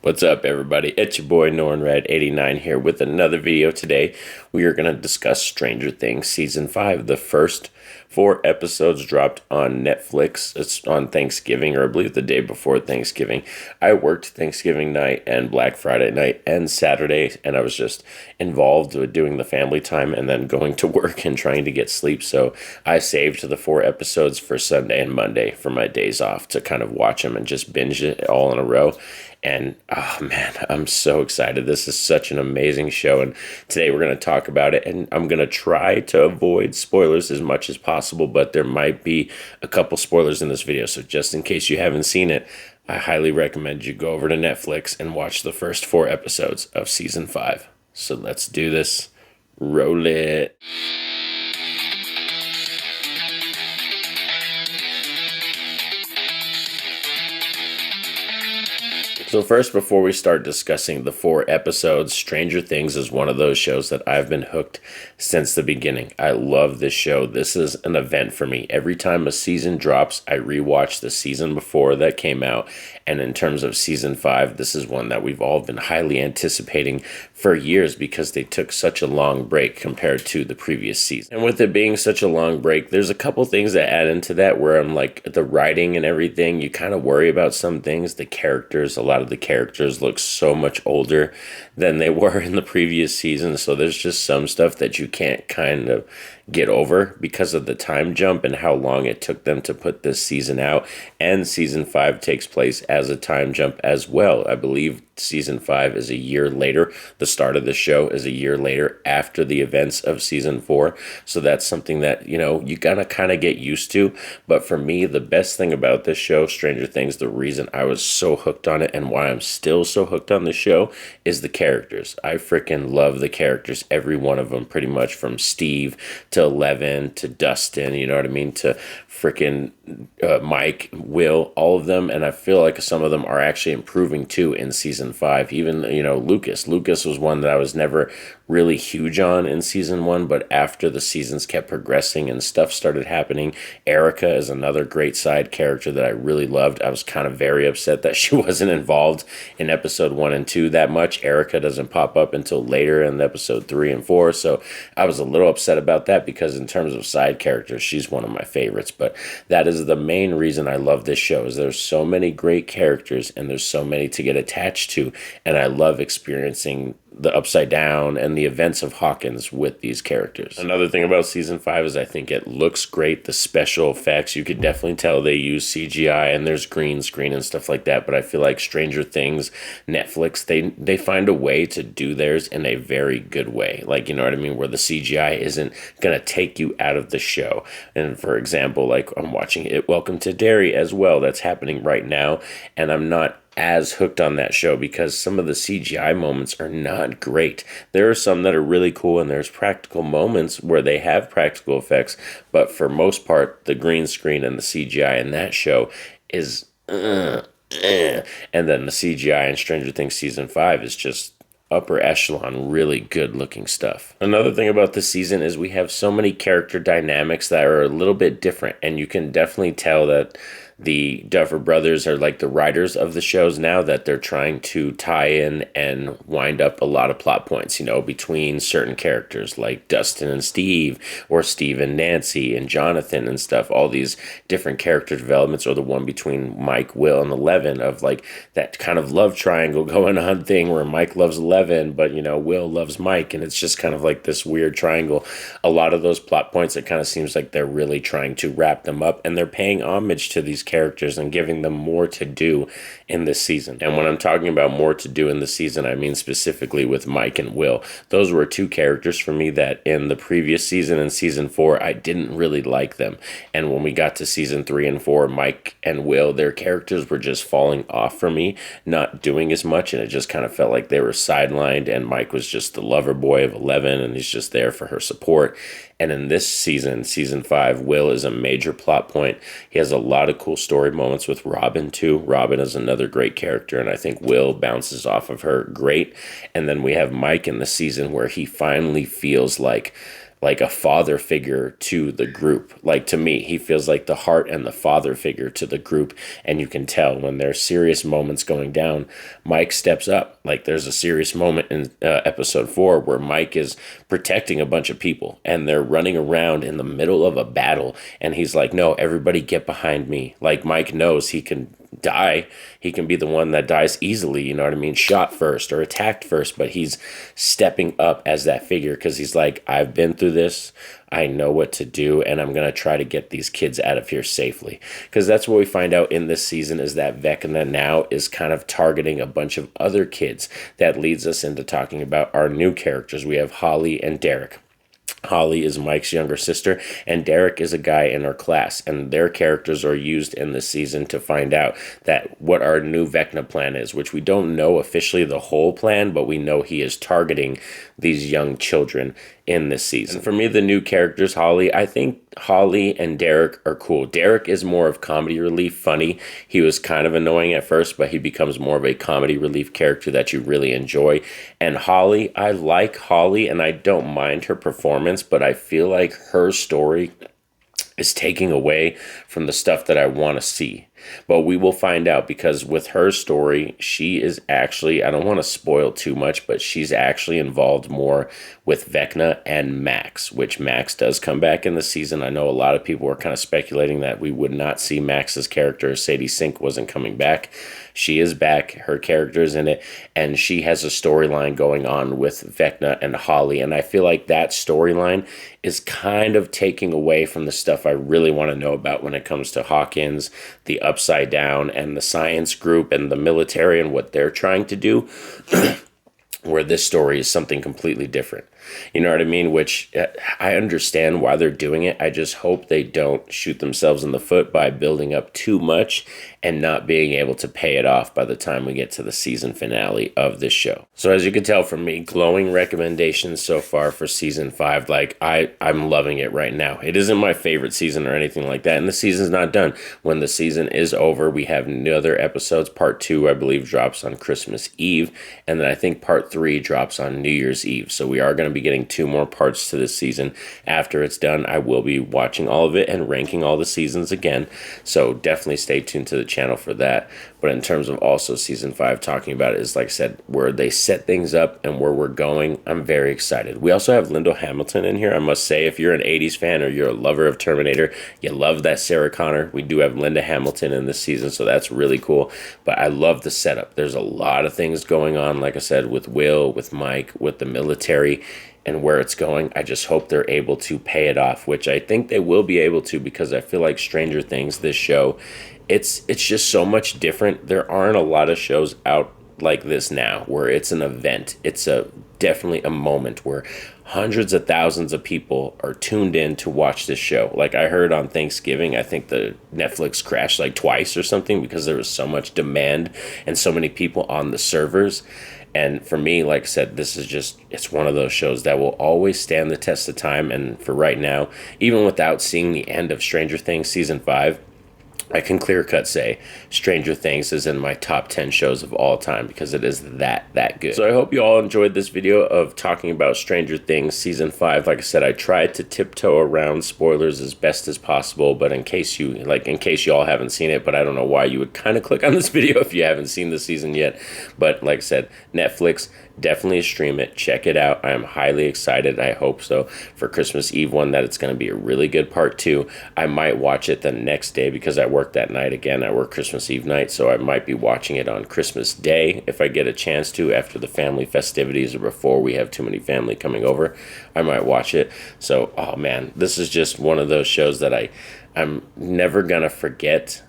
What's up, everybody? It's your boy NornRed89 here with another video. Today we are going to discuss Stranger Things Season 5. The first 4 episodes dropped on Netflix. It's on Thanksgiving, or I believe the day before Thanksgiving. I worked Thanksgiving night and Black Friday night and Saturday, and I was just involved with doing the family time and then going to work and trying to get sleep. So I saved the 4 episodes for Sunday and Monday for my days off to kind of watch them and just binge it all in a row. And oh man, I'm so excited. This is such an amazing show. And today we're going to talk about it. And I'm going to try to avoid spoilers as much as possible, but there might be a couple spoilers in this video. So just in case you haven't seen it, I highly recommend you go over to Netflix and watch the first 4 episodes of Season 5. So let's do this. Roll it. So first, before we start discussing the 4 episodes, Stranger Things is one of those shows that I've been hooked since the beginning. I love this show. This is an event for me. Every time a season drops, I rewatch the season before that came out. And in terms of Season 5, this is one that we've all been highly anticipating for years because they took such a long break compared to the previous season. And with it being such a long break, there's a couple things that add into that where I'm like, the writing and everything, you kind of worry about some things. The characters, a lot of the characters look so much older than they were in the previous season. So there's just some stuff that you can't kind of get over because of the time jump and how long it took them to put this season out. And Season 5 takes place as a time jump as well. I believe Season 5 is a year later. The start of the show is a year later after the events of Season 4. So that's something that, you gotta kind of get used to. But for me, the best thing about this show, Stranger Things, the reason I was so hooked on it and why I'm still so hooked on the show is the characters. I freaking love the characters, every one of them, pretty much from Steve to Eleven to Dustin, you know what I mean, to freaking Mike, Will, all of them. And I feel like some of them are actually improving too in Season 5. Even, Lucas. Lucas was one that I was never really huge on in Season 1, but after the seasons kept progressing and stuff started happening, Erica is another great side character that I really loved. I was kind of very upset that she wasn't involved in episode 1 and 2 that much. Erica doesn't pop up until later in episode 3 and 4, so I was a little upset about that because in terms of side characters, she's one of my favorites. But that is the main reason I love this show, is there's so many great characters and there's so many to get attached to, and I love experiencing the upside down and the events of Hawkins with these characters. Another thing about Season 5 is I think it looks great. The special effects, you could definitely tell they use CGI and there's green screen and stuff like that, but I feel like Stranger Things, Netflix, they find a way to do theirs in a very good way. Like, you know what I mean, where the CGI isn't going to take you out of the show. And for example, like I'm watching it, Welcome to Derry as well. That's happening right now, and I'm not as hooked on that show because some of the CGI moments are not great. There are some that are really cool and there's practical moments where they have practical effects, but for most part, the green screen and the CGI in that show is and then the CGI in Stranger Things Season 5 is just upper echelon, really good looking stuff. Another thing about the season is we have so many character dynamics that are a little bit different, and you can definitely tell that the Duffer Brothers are like the writers of the shows now, that they're trying to tie in and wind up a lot of plot points, between certain characters like Dustin and Steve, or Steve and Nancy and Jonathan and stuff. All these different character developments, or the one between Mike, Will, and Eleven, of like that kind of love triangle going on thing where Mike loves Eleven, but Will loves Mike, and it's just kind of like this weird triangle. A lot of those plot points, it kind of seems like they're really trying to wrap them up, and they're paying homage to these characters and giving them more to do in this season. And when I'm talking about more to do in the season, I mean specifically with Mike and Will. Those were 2 characters for me that in the previous season and Season 4, I didn't really like them. And when we got to Season 3 and 4, Mike and Will, their characters were just falling off for me, not doing as much, and it just kind of felt like they were sidelined, and Mike was just the lover boy of Eleven, and he's just there for her support. And in this season, Season 5, Will is a major plot point. He has a lot of cool story moments with Robin, too. Robin is another great character, and I think Will bounces off of her great. And then we have Mike in the season where he finally feels like like a father figure to the group. Like, to me, he feels like the heart and the father figure to the group. And you can tell when there's serious moments going down, Mike steps up. Like, there's a serious moment in episode 4 where Mike is protecting a bunch of people and they're running around in the middle of a battle. And he's like, no, everybody get behind me. Like, Mike knows he can die. He can be the one that dies easily, you know what I mean? Shot first or attacked first, but he's stepping up as that figure because he's like, I've been through this. I know what to do, and I'm going to try to get these kids out of here safely. Because that's what we find out in this season is that Vecna now is kind of targeting a bunch of other kids. That leads us into talking about our new characters. We have Holly and Derek. Holly is Mike's younger sister, and Derek is a guy in our class, and their characters are used in this season to find out that what our new Vecna plan is, which we don't know officially the whole plan, but we know he is targeting these young children in this season. And for me, the new characters, Holly, I think Holly and Derek are cool. Derek is more of comedy relief, funny. He was kind of annoying at first, but he becomes more of a comedy relief character that you really enjoy. And Holly, I like Holly, and I don't mind her performance, but I feel like her story is taking away from the stuff that I want to see. But we will find out, because with her story, she is actually, I don't want to spoil too much, but she's actually involved more with Vecna and Max, which Max does come back in the season. I know a lot of people were kind of speculating that we would not see Max's character. Sadie Sink wasn't coming back. She is back. Her character is in it, and she has a storyline going on with Vecna and Holly, and I feel like that storyline is kind of taking away from the stuff I really want to know about when it comes to Hawkins, the Upside Down, and the science group, and the military, and what they're trying to do, where this story is something completely different. You know what I mean? Which I understand why they're doing it. I just hope they don't shoot themselves in the foot by building up too much and not being able to pay it off by the time we get to the season finale of this show. So as you can tell from me, glowing recommendations so far for season 5. Like, I'm loving it right now. It isn't my favorite season or anything like that, and the season's not done. When the season is over, we have other episodes. Part 2, I believe, drops on Christmas Eve, and then I think part 3 drops on New Year's Eve. So we are going to be getting 2 more parts to this season. After it's done, I will be watching all of it and ranking all the seasons again. So definitely stay tuned to the channel for that. But in terms of also season 5, talking about it is, like I said, where they set things up and where we're going, I'm very excited. We also have Linda Hamilton in here. I must say, if you're an 80s fan or you're a lover of Terminator, you love that Sarah Connor. We do have Linda Hamilton in this season, so that's really cool. But I love the setup. There's a lot of things going on, like I said, with Will, with Mike, with the military, and where it's going. I just hope they're able to pay it off, which I think they will be able to, because I feel like Stranger Things, this show, it's just so much different. There aren't a lot of shows out like this now where it's an event. It's definitely a moment where hundreds of thousands of people are tuned in to watch this show. Like, I heard on Thanksgiving, I think the Netflix crashed like twice or something because there was so much demand and so many people on the servers. And for me, like I said, this is just, it's one of those shows that will always stand the test of time. And for right now, even without seeing the end of Stranger Things season 5, I can clear-cut say Stranger Things is in my top 10 shows of all time, because it is that good. So I hope you all enjoyed this video of talking about Stranger Things season 5. Like I said, I tried to tiptoe around spoilers as best as possible, but in case you all haven't seen it, but I don't know why you would kind of click on this video if you haven't seen the season yet. But like I said, Netflix, definitely stream it, check it out. I am highly excited. I hope so for Christmas Eve one that it's going to be a really good part 2. I might watch it the next day because I work that night again. I work Christmas Eve night, so I might be watching it on Christmas Day if I get a chance to, after the family festivities or before we have too many family coming over. I might watch it. So, oh man, this is just one of those shows that I'm never gonna forget.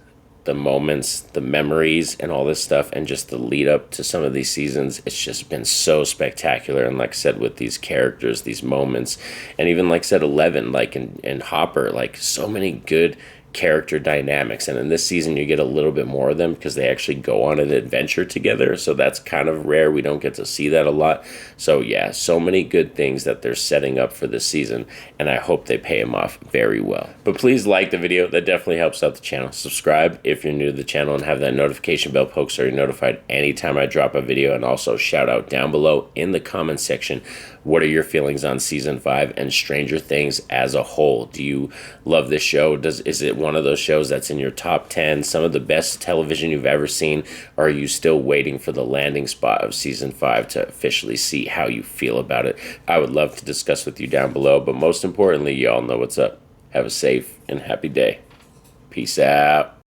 The moments, the memories, and all this stuff, and just the lead up to some of these seasons, it's just been so spectacular. And like I said, with these characters, these moments, and even like I said, 11, like in Hopper, like so many good character dynamics, and in this season you get a little bit more of them because they actually go on an adventure together, so that's kind of rare. We don't get to see that a lot. So yeah, so many good things that they're setting up for this season, and I hope they pay them off very well. But please like the video, that definitely helps out the channel. Subscribe if you're new to the channel and have that notification bell poked so you're notified anytime I drop a video. And also shout out down below in the comments section, what are your feelings on season 5 and Stranger Things as a whole? Do you love this show? Is it one of those shows that's in your top 10, some of the best television you've ever seen? Or are you still waiting for the landing spot of season 5 to officially see how you feel about it? I would love to discuss with you down below, but most importantly, y'all know what's up. Have a safe and happy day. Peace out.